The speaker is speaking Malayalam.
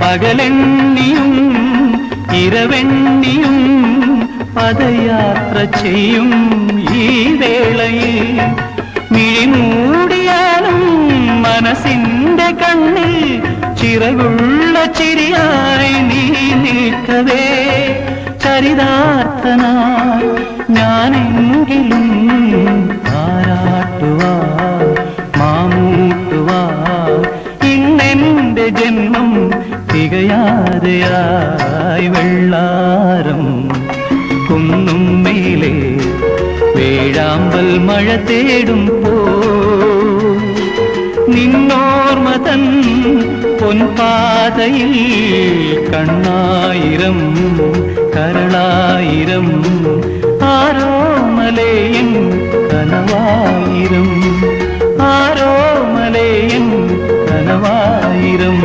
പകലെണ്ണിയും ഇരവെണ്ണിയും പദയാത്ര ചെയ്യും ഈ വേളയിൽ മിഴിമൂടിയാലും മനസ്സിന്റെ കണ്ണിൽ ചിറകുള്ള ചിരിയായി നീ നിൽക്കവേ ചരിതാർത്ഥനായി ഞാനെങ്കിലും ആരാട്ടുവാ മാമൂട്ടുവാ ഇന്നെന്റെ ജന്മം തികയാതെയായി വെള്ളാരം കുന്നും മേലെ വേഴാമ്പൽ മഴ തേടും പോ നിന്നോർമ തൻ പൊൻപാതയിൽ കണ്ണായിരം കരളായിരം ആരോ മലയൻ കനവായിരം ആരോ മലയൻ കനവായിരം